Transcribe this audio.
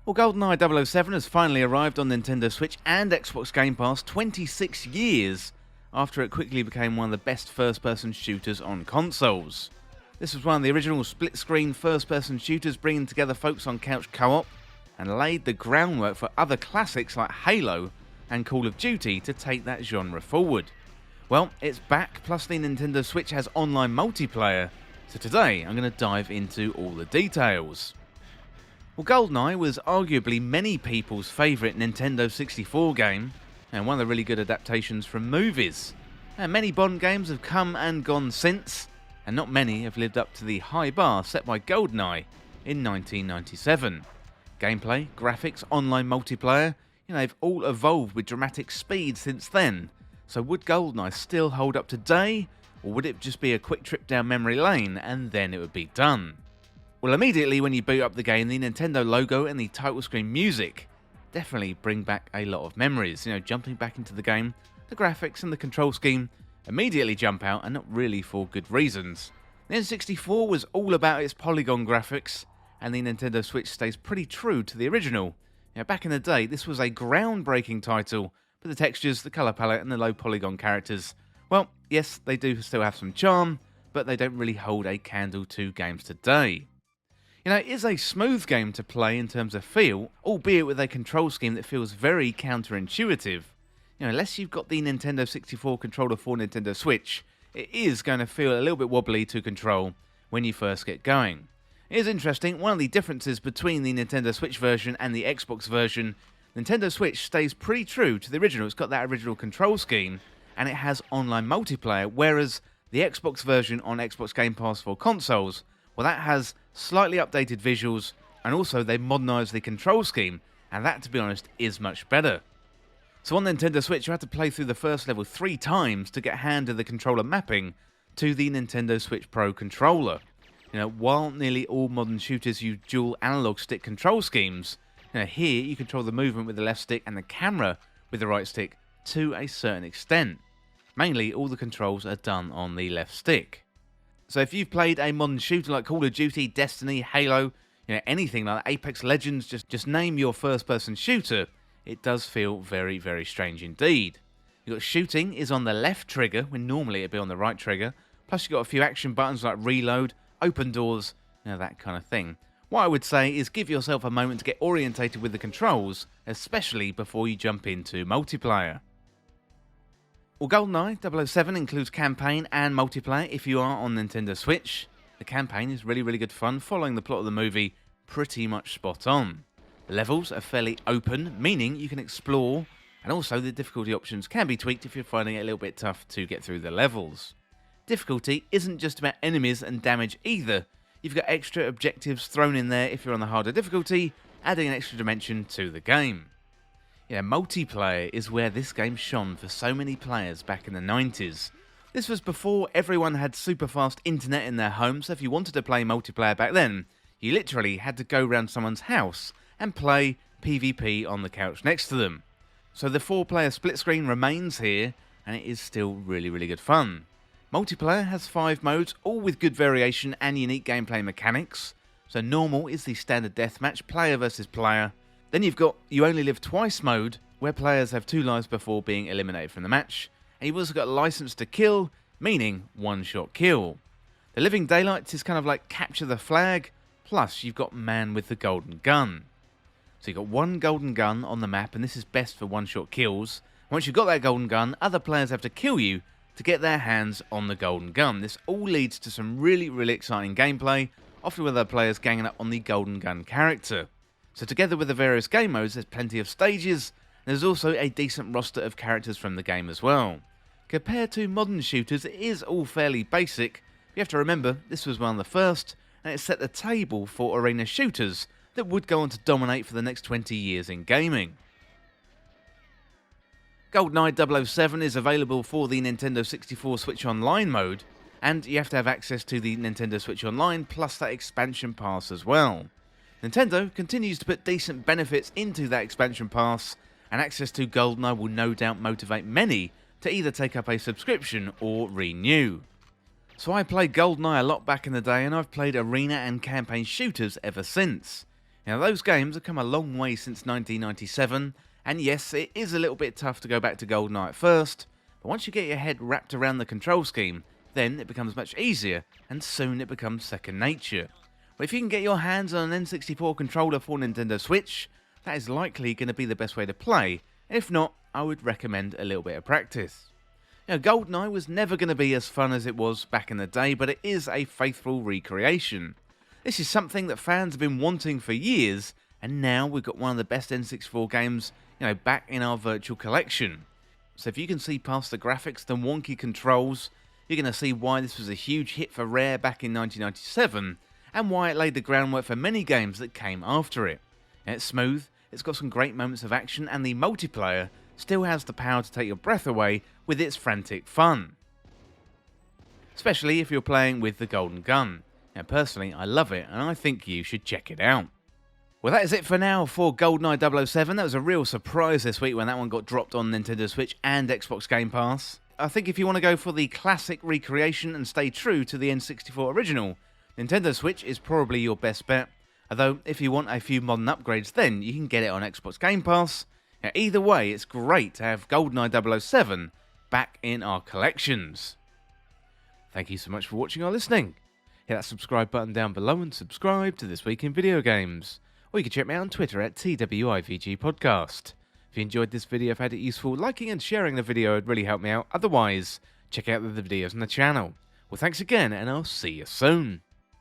Well, Goldeneye 007 has finally arrived on Nintendo Switch and Xbox Game Pass 26 years after it quickly became one of the best first-person shooters on consoles. This was one of the original split-screen first-person shooters, bringing together folks on couch co-op and laid the groundwork for other classics like Halo and Call of Duty to take that genre forward. Well, it's back, plus the Nintendo Switch has online multiplayer, so today I'm going to dive into all the details. Well, Goldeneye was arguably many people's favourite Nintendo 64 game, and one of the really good adaptations from movies. And many Bond games have come and gone since, and not many have lived up to the high bar set by Goldeneye in 1997. Gameplay, graphics, online multiplayer, they've all evolved with dramatic speed since then. So would Goldeneye still hold up today, or would it just be a quick trip down memory lane and then it would be done? Well, immediately when you boot up the game, the Nintendo logo and the title screen music definitely bring back a lot of memories. Jumping back into the game, the graphics and the control scheme immediately jump out, and not really for good reasons. The N64 was all about its polygon graphics, and the Nintendo Switch stays pretty true to the original. Back in the day, this was a groundbreaking title, but the textures, the colour palette and the low polygon characters, well, yes, they do still have some charm, but they don't really hold a candle to games today. It is a smooth game to play in terms of feel, albeit with a control scheme that feels very counterintuitive. Unless you've got the Nintendo 64 controller for Nintendo Switch, it is going to feel a little bit wobbly to control when you first get going. It is interesting, one of the differences between the Nintendo Switch version and the Xbox version, Nintendo Switch stays pretty true to the original. It's got that original control scheme, and it has online multiplayer, whereas the Xbox version on Xbox Game Pass for consoles, well, that has slightly updated visuals, and also they modernised the control scheme, and that, to be honest, is much better. So on Nintendo Switch, you had to play through the first level 3 times to get a hand of the controller mapping to the Nintendo Switch Pro controller. While nearly all modern shooters use dual analog stick control schemes, here you control the movement with the left stick and the camera with the right stick to a certain extent. Mainly, all the controls are done on the left stick. So if you've played a modern shooter like Call of Duty, Destiny, Halo, anything like Apex Legends, just name your first-person shooter, it does feel very, very strange indeed. You've got shooting is on the left trigger, when normally it'd be on the right trigger, plus you've got a few action buttons like reload, open doors, that kind of thing. What I would say is give yourself a moment to get orientated with the controls, especially before you jump into multiplayer. Well, Goldeneye 007 includes campaign and multiplayer if you are on Nintendo Switch. The campaign is really, really good fun, following the plot of the movie pretty much spot on. The levels are fairly open, meaning you can explore, and also the difficulty options can be tweaked if you're finding it a little bit tough to get through the levels. Difficulty isn't just about enemies and damage either. You've got extra objectives thrown in there if you're on the harder difficulty, adding an extra dimension to the game. Multiplayer is where this game shone for so many players back in the 90s. This was before everyone had super fast internet in their homes, so if you wanted to play multiplayer back then, you literally had to go round someone's house and play PvP on the couch next to them. So the 4-player split screen remains here, and it is still really, really good fun. Multiplayer has 5 modes, all with good variation and unique gameplay mechanics. So normal is the standard deathmatch, player versus player. Then you've got You Only Live Twice mode, where players have 2 lives before being eliminated from the match. And you've also got License to Kill, meaning one-shot kill. The Living Daylights is kind of like Capture the Flag, plus you've got Man with the Golden Gun. So you've got one golden gun on the map, and this is best for one-shot kills. Once you've got that golden gun, other players have to kill you to get their hands on the golden gun. This all leads to some really, really exciting gameplay, often with other players ganging up on the golden gun character. So together with the various game modes, there's plenty of stages, and there's also a decent roster of characters from the game as well. Compared to modern shooters, it is all fairly basic. You have to remember, this was one of the first, and it set the table for arena shooters that would go on to dominate for the next 20 years in gaming. Goldeneye 007 is available for the Nintendo 64 Switch Online mode, and you have to have access to the Nintendo Switch Online plus that expansion pass as well. Nintendo continues to put decent benefits into that expansion pass, and access to Goldeneye will no doubt motivate many to either take up a subscription or renew. So I played Goldeneye a lot back in the day, and I've played arena and campaign shooters ever since. Now, those games have come a long way since 1997, and yes, it is a little bit tough to go back to Goldeneye at first, but once you get your head wrapped around the control scheme, then it becomes much easier, and soon it becomes second nature. But if you can get your hands on an N64 controller for Nintendo Switch, that is likely going to be the best way to play, and if not, I would recommend a little bit of practice. Goldeneye was never going to be as fun as it was back in the day, but it is a faithful recreation. This is something that fans have been wanting for years, and now we've got one of the best N64 games, back in our virtual collection. So if you can see past the graphics, the wonky controls, you're going to see why this was a huge hit for Rare back in 1997, and why it laid the groundwork for many games that came after it. It's smooth, it's got some great moments of action, and the multiplayer still has the power to take your breath away with its frantic fun. Especially if you're playing with the Golden Gun. Now personally, I love it, and I think you should check it out. Well, that is it for now for Goldeneye 007. That was a real surprise this week when that one got dropped on Nintendo Switch and Xbox Game Pass. I think if you want to go for the classic recreation and stay true to the N64 original, Nintendo Switch is probably your best bet. Although, if you want a few modern upgrades, then you can get it on Xbox Game Pass. Now, either way, it's great to have Goldeneye 007 back in our collections. Thank you so much for watching or listening. Hit that subscribe button down below and subscribe to This Week in Video Games. Or you can check me out on Twitter at TWIVG Podcast. If you enjoyed this video, found it useful, liking and sharing the video would really help me out. Otherwise, check out the other videos on the channel. Well, thanks again, and I'll see you soon.